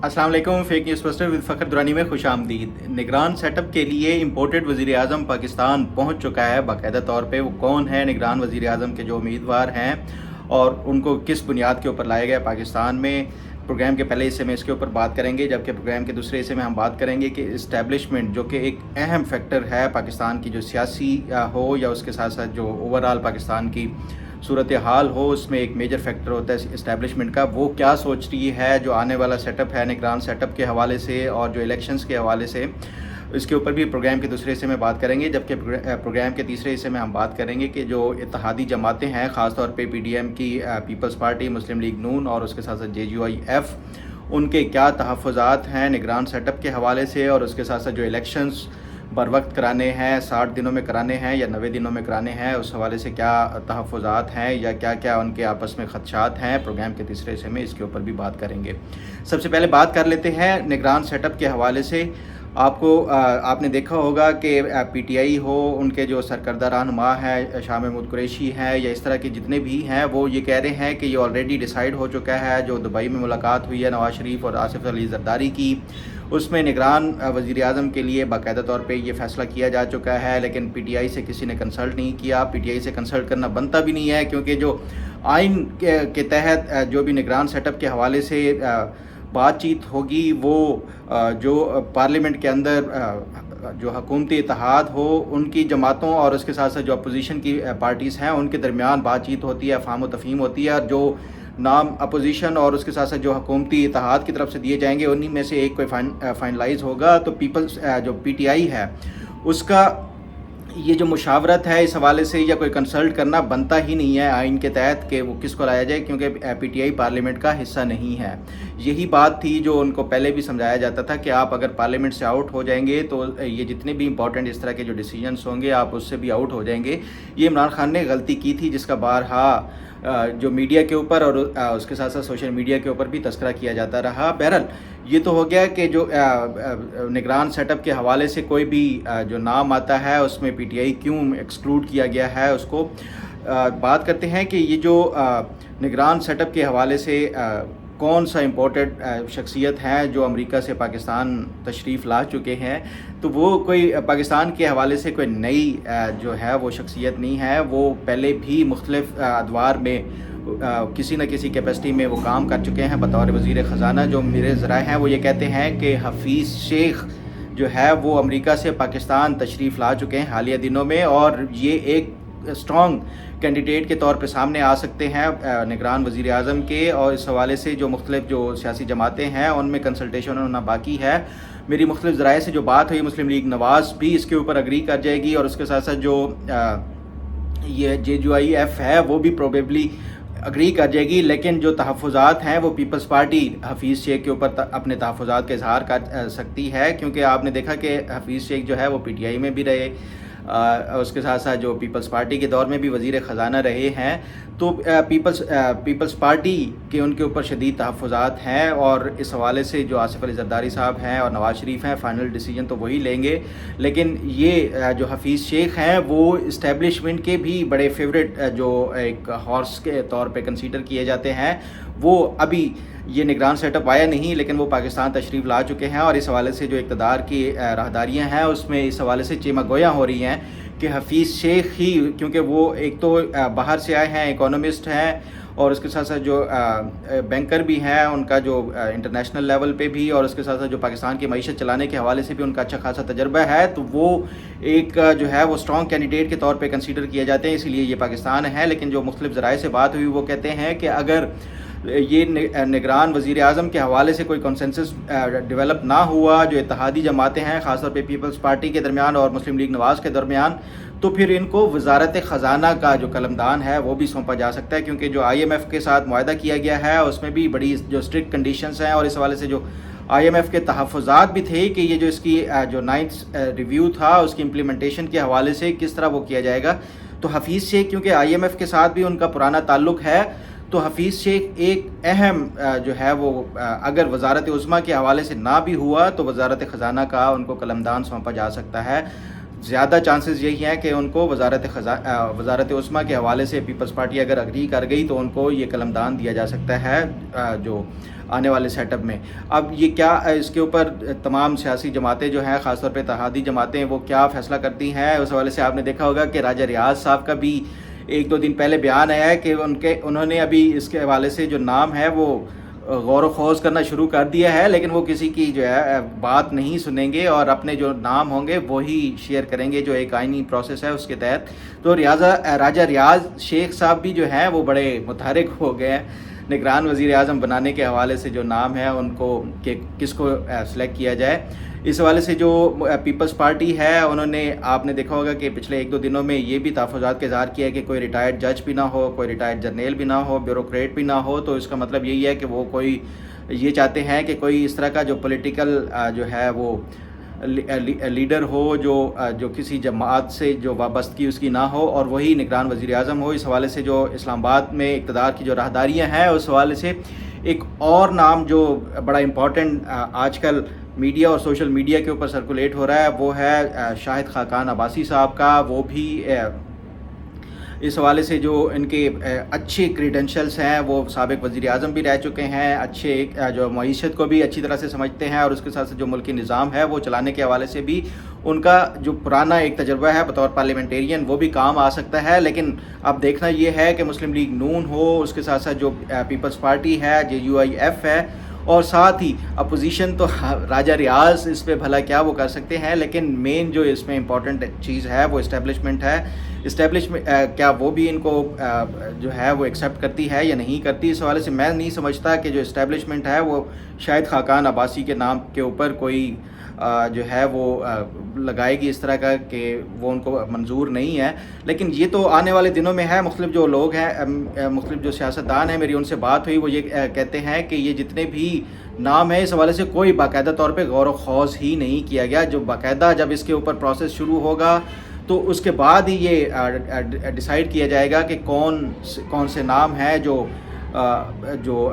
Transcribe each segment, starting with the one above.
अस्सलाम वालेकुम। Fake news buster with Fakhar Durrani में खुश आमदीद। निगरान सेटअप के लिए इम्पोर्टेड वज़ीर आज़म पाकिस्तान पहुँच चुका है बाकायदा तौर पे। वो कौन है निगरान वज़ीर आज़म के जो उम्मीदवार हैं और उनको किस बुनियाद के ऊपर लाया गया पाकिस्तान में, प्रोग्राम के पहले हिस्से में इसके ऊपर बात करेंगे, जबकि प्रोग्राम के दूसरे हिस्से में हम बात करेंगे कि इस्टेब्लिशमेंट जो कि एक अहम फैक्टर है पाकिस्तान की, जो सियासी हो या उसके साथ साथ जो ओवरऑल पाकिस्तान की सूरत हाल हो, उसमें एक मेजर फैक्टर होता है इस्टेब्लिशमेंट का। वो क्या सोच रही है जो आने वाला सेटअप है निगरान सेटअप के हवाले से और जो इलेक्शंस के हवाले से, इसके ऊपर भी प्रोग्राम के दूसरे हिस्से में बात करेंगे। जबकि प्रोग्राम के तीसरे हिस्से में हम बात करेंगे कि जो इत्तेहादी जमातें हैं, ख़ासतौर पे PDM की पीपल्स पार्टी, मुस्लिम लीग नून और उसके साथ साथ JUIF, उनके क्या तहफ़्फ़ुज़ात हैं निगरान सेटअप के हवाले से, और उसके साथ साथ जो इलेक्शंस बर वक्त कराने हैं, 60 दिनों में कराने हैं या 90 दिनों में कराने हैं, उस हवाले से क्या तहफ़्फ़ुज़ात हैं या क्या क्या उनके आपस में ख़दशात हैं। प्रोग्राम के तीसरे हिस्से में इसके ऊपर भी बात करेंगे। सबसे पहले बात कर लेते हैं निगरान सेटअप के हवाले से। आपने देखा होगा कि PTI हो, उनके जो सरकर्दा रहनुमा है शाह महमूद कुरैशी हैं या इस तरह के जितने भी हैं, वो ये कह रहे हैं कि ये ऑलरेडी डिसाइड हो चुका है। जो दुबई में मुलाकात हुई है नवाज़ शरीफ और आसिफ अली ज़रदारी की, उसमें निगरान वज़ीर आज़म के लिए बाकायदा तौर पे ये फ़ैसला किया जा चुका है, लेकिन PTI से किसी ने कंसल्ट नहीं किया। PTI से कंसल्ट करना बनता भी नहीं है, क्योंकि जो आइन के तहत जो भी निगरान सेटअप के हवाले से बातचीत होगी, वो जो पार्लियामेंट के अंदर जो हुकूमती इत्तेहाद हो, उनकी जमातों और उसके साथ साथ जो अपोजिशन की पार्टीज़ हैं, उनके दरमियान बातचीत होती है, फ़ाहम व तफ़हीम होती है। और जो नाम अपोजिशन और उसके साथ साथ जो हुकूमती इत्तेहाद की तरफ से दिए जाएंगे, उन्हीं में से एक कोई फाइनलाइज होगा। तो पीपल्स जो PTI है, उसका ये जो मुशावरत है इस हवाले से या कोई कंसल्ट करना बनता ही नहीं है आइन के तहत कि वो किसको लाया जाए, क्योंकि PTI पार्लियामेंट का हिस्सा नहीं है। यही बात थी जो उनको पहले भी समझाया जाता था कि आप अगर पार्लियामेंट से आउट हो जाएंगे तो ये जितने भी इंपॉर्टेंट इस तरह के जो डिसीजंस होंगे, आप उससे भी आउट हो जाएंगे। ये इमरान खान ने गलती की थी, जिसका बारहा जो मीडिया के ऊपर और उसके साथ साथ सोशल मीडिया के ऊपर भी तस्करा किया जाता रहा। बहरहाल ये तो हो गया कि जो निगरान सेटअप के हवाले से कोई भी जो नाम आता है उसमें PTI क्यों एक्सक्लूड किया गया है, उसको बात करते हैं कि ये जो निगरान सेटअप के हवाले से कौन सा इम्पोर्टेंट शख्सियत है जो अमेरिका से पाकिस्तान तशरीफ़ ला चुके हैं। तो वो कोई पाकिस्तान के हवाले से कोई नई जो है वो शख्सियत नहीं है। वो पहले भी मुख्तलिफ़ अदवार में किसी न किसी कैपेसिटी में वो काम कर चुके हैं बतौर वज़ीर ख़जाना। जो मेरे ज़राए हैं वो ये कहते हैं कि हफीज़ शेख जो है वो अमेरिका से पाकिस्तान तशरीफ़ ला चुके हैं हालिया दिनों में, और ये एक स्ट्रॉन्ग कैंडिडेट के तौर पे सामने आ सकते हैं निगरान वज़ीर आज़म के। और इस हवाले से जो मुख्तलिफ़ जो सियासी जमातें हैं उनमें कंसल्टेशन होना बाकी है। मेरी मुख्तलिफ़ ज़राए से जो बात हुई, मुस्लिम लीग नवाज़ भी इसके ऊपर अग्री कर जाएगी, और उसके साथ साथ जो ये JUIF है वो भी प्रोबेबली अग्री कर जाएगी। लेकिन जो तहफ़्फ़ुज़ात हैं वो पीपल्स पार्टी हफीज़ शेख के ऊपर अपने तहफ़्फ़ुज़ात का इजहार कर सकती है, क्योंकि आपने देखा कि हफीज़ शेख जो है वो PTI में भी रहे, उसके साथ साथ जो पीपल्स पार्टी के दौर में भी वज़ीर ख़जाना रहे हैं। तो पीपल्स पार्टी के उनके ऊपर शदीद तहफ़्फ़ुज़ात हैं, और इस हवाले से जो आसिफ अली ज़रदारी साहब हैं और नवाज़ शरीफ हैं, फ़ाइनल डिसीजन तो वही लेंगे। लेकिन ये जो हफीज़ शेख हैं वो इस्टेब्लिशमेंट के भी बड़े फेवरेट जो एक हॉर्स के तौर पे कंसीडर किए जाते हैं। वो अभी ये निगरान सेटअप आया नहीं, लेकिन वो पाकिस्तान तशरीफ़ ला चुके हैं, और इस हवाले से जो इक़्तिदार की राहदारियाँ हैं उसमें इस हवाले से चीमा गोयाँ हो रही हैं कि हफीज़ शेख ही, क्योंकि वो एक तो बाहर से आए हैं, इकोनॉमिस्ट हैं, और उसके साथ साथ जो बैंकर भी हैं, उनका जो इंटरनेशनल लेवल पे भी, और उसके साथ साथ जो पाकिस्तान की मईशत चलाने के हवाले से भी उनका अच्छा खासा तजर्बा है। तो वो एक जो है वो स्ट्रॉन्ग कैंडिडेट के तौर पे कंसीडर किए जाते हैं, इसीलिए ये पाकिस्तान है। लेकिन जो मुख्तलिफ़ ज़राए से बात हुई वो कहते हैं कि अगर ये निगरान वज़ीर आज़म के हवाले से कोई कंसेंसस डेवलप ना हुआ, जो इत्तेहादी जमातें हैं ख़ासतौर पे पीपल्स पार्टी के दरमियान और मुस्लिम लीग नवाज़ के दरमियान, तो फिर इनको वज़ारत ख़जाना का जो कलमदान है वो भी सौंपा जा सकता है, क्योंकि जो IMF के साथ मुआहदा किया गया है उसमें भी बड़ी जो स्ट्रिक्ट कंडीशंस हैं, और इस हवाले से जो IMF के तहफ़्फ़ुज़ात भी थे कि ये जो इसकी जो 9th रिव्यू था उसकी इम्प्लीमेंटेशन के हवाले से किस तरह वो किया जाएगा। तो हफीज़ शेख, क्योंकि IMF के साथ भी उनका पुराना ताल्लुक़ है, तो हफीज़ शेख एक अहम जो है वो अगर वज़ारत उज़्मा के हवाले से ना भी हुआ तो वज़ारत ख़जाना का उनको कलमदान सौंपा जा सकता है। زیادہ چانسز یہی ہیں کہ ان کو وزارت عظمیٰ کے حوالے سے پیپلز پارٹی اگر اگری کر گئی تو ان کو یہ قلمدان دیا جا سکتا ہے جو آنے والے سیٹ اپ میں. اب یہ کیا اس کے اوپر تمام سیاسی جماعتیں جو ہیں، خاص طور پہ اتحادی جماعتیں، وہ کیا فیصلہ کرتی ہیں، اس حوالے سے آپ نے دیکھا ہوگا کہ راجہ ریاض صاحب کا بھی ایک دو دن پہلے بیان آیا ہے کہ انہوں نے ابھی اس کے حوالے سے جو نام ہے وہ غور و خوض کرنا شروع کر دیا ہے، لیکن وہ کسی کی جو ہے بات نہیں سنیں گے اور اپنے جو نام ہوں گے وہی شیئر کریں گے جو ایک آئینی پروسیس ہے اس کے تحت. تو راجہ ریاض شیخ صاحب بھی جو ہیں وہ بڑے متحرک ہو گئے ہیں نگران وزیر اعظم بنانے کے حوالے سے جو نام ہے ان کو کہ کس کو سلیکٹ کیا جائے. اس حوالے سے جو پیپلز پارٹی ہے انہوں نے، آپ نے دیکھا ہوگا کہ پچھلے ایک دو دنوں میں یہ بھی تحفظات کا اظہار کیا ہے کہ کوئی ریٹائرڈ جج بھی نہ ہو، کوئی ریٹائرڈ جرنیل بھی نہ ہو، بیوروکریٹ بھی نہ ہو. تو اس کا مطلب یہی ہے کہ وہ کوئی یہ چاہتے ہیں کہ کوئی اس طرح کا جو پولیٹیکل جو ہے وہ لیڈر ہو جو کسی جماعت سے جو وابستگی اس کی نہ ہو اور وہی نگران وزیر اعظم ہو. اس حوالے سے جو اسلام آباد میں اقتدار کی جو راہداریاں ہیں اس حوالے سے ایک اور نام جو بڑا امپورٹنٹ آج کل میڈیا اور سوشل میڈیا کے اوپر سرکولیٹ ہو رہا ہے وہ ہے شاہد خاقان عباسی صاحب کا. وہ بھی اس حوالے سے جو ان کے اچھے کریڈنشلز ہیں، وہ سابق وزیر اعظم بھی رہ چکے ہیں، اچھے جو معیشت کو بھی اچھی طرح سے سمجھتے ہیں اور اس کے ساتھ ساتھ جو ملکی نظام ہے وہ چلانے کے حوالے سے بھی ان کا جو پرانا ایک تجربہ ہے بطور پارلیمنٹیرین وہ بھی کام آ سکتا ہے. لیکن اب دیکھنا یہ ہے کہ مسلم لیگ نون ہو، اس کے ساتھ ساتھ جو پیپلز پارٹی ہے، JUIF ہے، اور ساتھ ہی اپوزیشن تو راجہ ریاض اس پہ بھلا کیا وہ کر سکتے ہیں، لیکن مین جو اس میں امپورٹنٹ چیز ہے وہ اسٹیبلشمنٹ ہے. اسٹیبلشمنٹ کیا وہ بھی ان کو جو ہے وہ ایکسیپٹ کرتی ہے یا نہیں کرتی. اس حوالے سے میں نہیں سمجھتا کہ جو اسٹیبلشمنٹ ہے وہ شاہد خاقان عباسی کے نام کے اوپر کوئی جو ہے وہ لگائے گی اس طرح کا کہ وہ ان کو منظور نہیں ہے. لیکن یہ تو آنے والے دنوں میں ہے. مختلف جو لوگ ہیں، مختلف جو سیاستدان ہیں، میری ان سے بات ہوئی، وہ یہ کہتے ہیں کہ یہ جتنے بھی نام ہے اس حوالے سے کوئی باقاعدہ طور پہ غور و خوض ہی نہیں کیا گیا. جو باقاعدہ جب اس کے اوپر پروسیس شروع ہوگا تو اس کے بعد ہی یہ ڈیسائیڈ کیا جائے گا کہ کون سے نام ہیں جو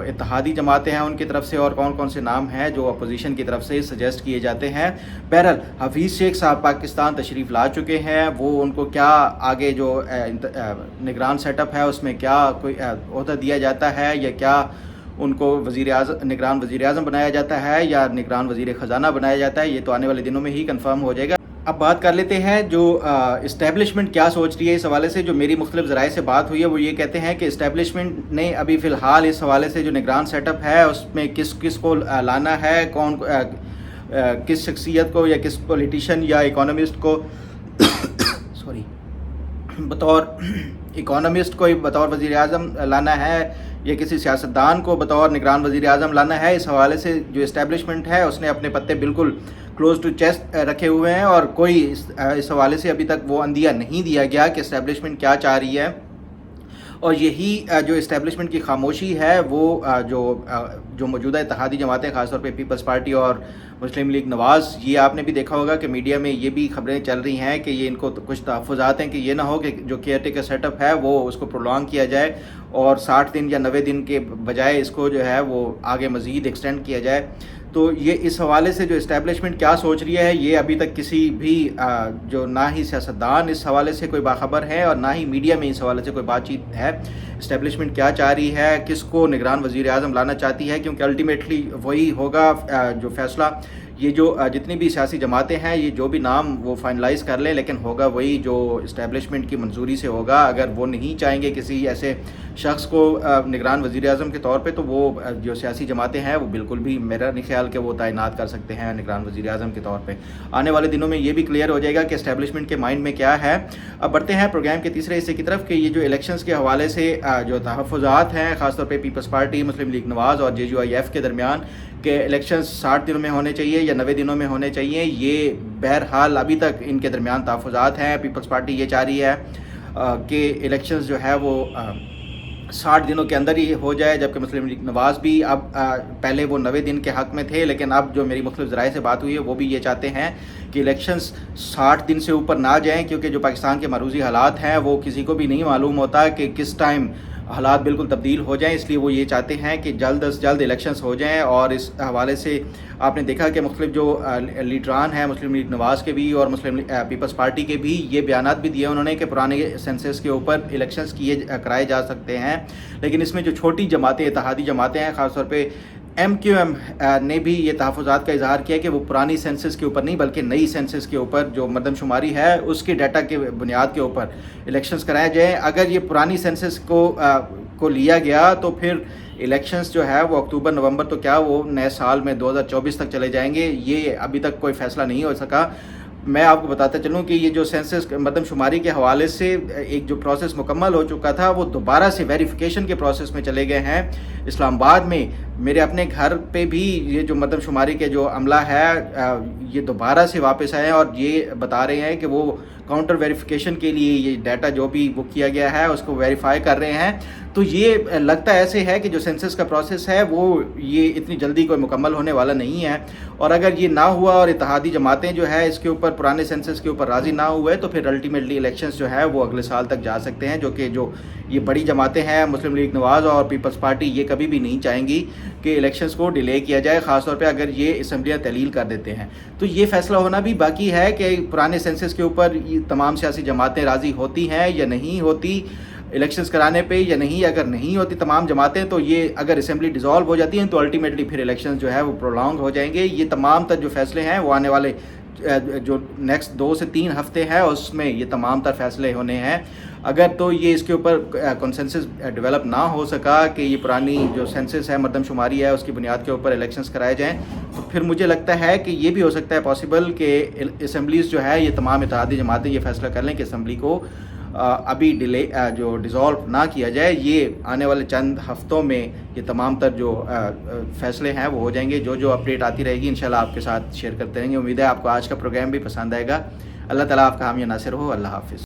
اتحادی جماعتیں ہیں ان کی طرف سے اور کون سے نام ہیں جو اپوزیشن کی طرف سے سجیسٹ کیے جاتے ہیں. بہرحال حفیظ شیخ صاحب پاکستان تشریف لا چکے ہیں. وہ ان کو کیا آگے جو نگران سیٹ اپ ہے اس میں کیا کوئی عہدہ دیا جاتا ہے یا کیا ان کو نگران وزیر اعظم بنایا جاتا ہے یا نگران وزیر خزانہ بنایا جاتا ہے، یہ تو آنے والے دنوں میں ہی کنفرم ہو جائے گا. اب بات کر لیتے ہیں جو اسٹیبلشمنٹ کیا سوچ رہی ہے اس حوالے سے. جو میری مختلف ذرائع سے بات ہوئی ہے وہ یہ کہتے ہیں کہ اسٹیبلشمنٹ نے ابھی فی الحال اس حوالے سے جو نگران سیٹ اپ ہے اس میں کس کو لانا ہے، کس شخصیت کو یا کس پولیٹیشین یا اکانومسٹ کو بطور اکانومسٹ کو بطور وزیر اعظم لانا ہے یا کسی سیاستدان کو بطور نگران وزیر اعظم لانا ہے. اس حوالے سے جو اسٹیبلشمنٹ ہے اس نے اپنے پتے بالکل کلوز ٹو چیسٹ رکھے ہوئے ہیں اور کوئی اس حوالے سے ابھی تک وہ اندیا نہیں دیا گیا کہ اسٹیبلشمنٹ کیا چاہ رہی ہے. اور یہی جو اسٹیبلشمنٹ کی خاموشی ہے وہ جو موجودہ اتحادی جماعتیں خاص طور پہ پیپلز پارٹی اور مسلم لیگ نواز، یہ آپ نے بھی دیکھا ہوگا کہ میڈیا میں یہ بھی خبریں چل رہی ہیں کہ یہ ان کو کچھ تحفظات ہیں کہ یہ نہ ہو کہ جو کیئر ٹیکر سیٹ اپ ہے وہ اس کو پرولونگ کیا جائے اور 60 دن یا 90 دن کے بجائے اس کو جو ہے وہ آگے مزید ایکسٹینڈ کیا جائے. تو یہ اس حوالے سے جو اسٹیبلشمنٹ کیا سوچ رہی ہے یہ ابھی تک کسی بھی جو نہ ہی سیاستدان اس حوالے سے کوئی باخبر ہے اور نہ ہی میڈیا میں اس حوالے سے کوئی بات چیت ہے. اسٹیبلشمنٹ کیا چاہ رہی ہے، کس کو نگران وزیر اعظم لانا چاہتی ہے، کیونکہ الٹیمیٹلی وہی ہوگا جو فیصلہ. یہ جو جتنی بھی سیاسی جماعتیں ہیں یہ جو بھی نام وہ فائنلائز کر لیں لیکن ہوگا وہی جو اسٹیبلشمنٹ کی منظوری سے ہوگا. اگر وہ نہیں چاہیں گے کسی ایسے شخص کو نگران وزیر اعظم کے طور پہ تو وہ جو سیاسی جماعتیں ہیں وہ بالکل بھی میرا نہیں خیال کہ وہ تعینات کر سکتے ہیں نگران وزیر اعظم کے طور پہ. آنے والے دنوں میں یہ بھی کلیئر ہو جائے گا کہ اسٹیبلشمنٹ کے مائنڈ میں کیا ہے. اب بڑھتے ہیں پروگرام کے تیسرے حصے کی طرف کہ یہ جو الیکشنز کے حوالے سے جو تحفظات ہیں خاص طور پہ پیپلز پارٹی، مسلم لیگ نواز اور JUIF کے درمیان کہ الیکشنز 60 دنوں میں ہونے چاہیے یا 90 دنوں میں ہونے چاہیے، یہ بہرحال ابھی تک ان کے درمیان تحفظات ہیں. پیپلز پارٹی یہ چاہ رہی ہے کہ الیکشنز جو ہے وہ 60 دنوں کے اندر ہی ہو جائے، جبکہ مسلم لیگ نواز بھی اب پہلے وہ 90 دن کے حق میں تھے لیکن اب جو میری مختلف ذرائع سے بات ہوئی ہے وہ بھی یہ چاہتے ہیں کہ الیکشنز 60 دن سے اوپر نہ جائیں، کیونکہ جو پاکستان کے معروضی حالات ہیں وہ کسی کو بھی نہیں معلوم ہوتا کہ کس ٹائم हालात बिल्कुल तब्दील हो जाएँ, इसलिए वो ये चाहते हैं कि जल्द अज़ जल्द इलेक्शंस हो जाएँ। और इस हवाले से आपने देखा कि मुख्तलिफ जो लीडरान हैं मुस्लिम लीग नवाज़ के भी और मुस्लिम पीपल्स पार्टी के भी ये बयानात भी दिए उन्होंने कि पुराने सेंसस के ऊपर इलेक्शंस कराए जा सकते हैं। लेकिन इसमें जो छोटी जमातें, इत्तेहादी जमातें हैं, ख़ास तौर पे MQM ने भी ये तहफ़्फ़ुज़ात का इज़हार किया कि वो पुरानी सेंसस के ऊपर नहीं बल्कि नई सेंसस के ऊपर जो मरदमशुमारी है उसके डाटा के बुनियाद के ऊपर इलेक्शंस कराए जाएँ। अगर ये पुरानी सेंसस को लिया गया तो फिर इलेक्शंस जो है वो अक्टूबर नवंबर तो क्या वो नए साल में 2024 तक चले जाएंगे। ये अभी तक कोई फ़ैसला नहीं हो सका। मैं आपको बताता चलूँ कि ये जो सेंसस मरदमशुमारी के हवाले से एक जो प्रोसेस मुकम्मल हो चुका था वो दोबारा से वेरिफिकेशन के प्रोसेस में चले गए हैं। इस्लामाबाद में मेरे अपने घर पे भी ये जो मरदमशुमारी के जो अमला है ये दोबारा से वापस आए हैं और ये बता रहे हैं कि वो काउंटर वेरिफिकेशन के लिए ये डाटा जो भी वो किया गया है उसको वेरीफाई कर रहे हैं। तो ये लगता ऐसे है कि जो सेंसस का प्रोसेस है वो ये इतनी जल्दी कोई मुकम्मल होने वाला नहीं है। और अगर ये ना हुआ और इत्तेहादी जमातें जो है इसके ऊपर पुराने सेंसस के ऊपर राज़ी ना हुए तो फिर अल्टीमेटली इलेक्शंस जो है वो अगले साल तक जा सकते हैं, जो ये बड़ी जमातें हैं मुस्लिम लीग नवाज़ और पीपल्स पार्टी ये कभी भी नहीं चाहेंगी कि इलेक्शंस को डिले किया जाए, ख़ास तौर पे अगर ये असम्बलियाँ तहलील कर देते हैं। तो ये फ़ैसला होना भी बाकी है कि पुराने सेंसस के ऊपर ये तमाम सियासी जमातें राज़ी होती हैं या नहीं होती इलेक्शंस कराने पे या नहीं। अगर नहीं होती तमाम जमातें तो ये अगर असम्बली डिज़ोल्व हो जाती हैं तो अल्टीमेटली फिर इलेक्शंस जो है वो प्रोलॉन्ग हो जाएंगे। ये तमाम तर जो फ़ैसले हैं वो आने वाले जो नेक्स्ट 2 से 3 हफ्ते हैं उसमें ये तमाम तर फैसले होने हैं। अगर तो ये इसके ऊपर कंसेंसस डेवलप ना हो सका कि ये पुरानी जो सेंसस है मरदमशुमारी है उसकी बुनियाद के ऊपर इलेक्शंस कराए जाएं तो फिर मुझे लगता है कि ये भी हो सकता है पॉसिबल कि असम्बलीज़ जो है ये तमाम इत्तेहादी जमातें ये फ़ैसला कर लें कि असम्बली को अभी जो डिज़ोल्व ना किया जाए। ये आने वाले चंद हफ़्तों में ये तमाम तर जो फ़ैसले हैं वो हो जाएंगे। जो अपडेट आती रहेगी इंशाल्लाह आपके साथ शेयर करते रहेंगे। उम्मीद है आपको आज का प्रोग्राम भी पसंद आएगा। अल्लाह ताला आपका हामी नासिर हो। अल्लाह हाफ़िज़।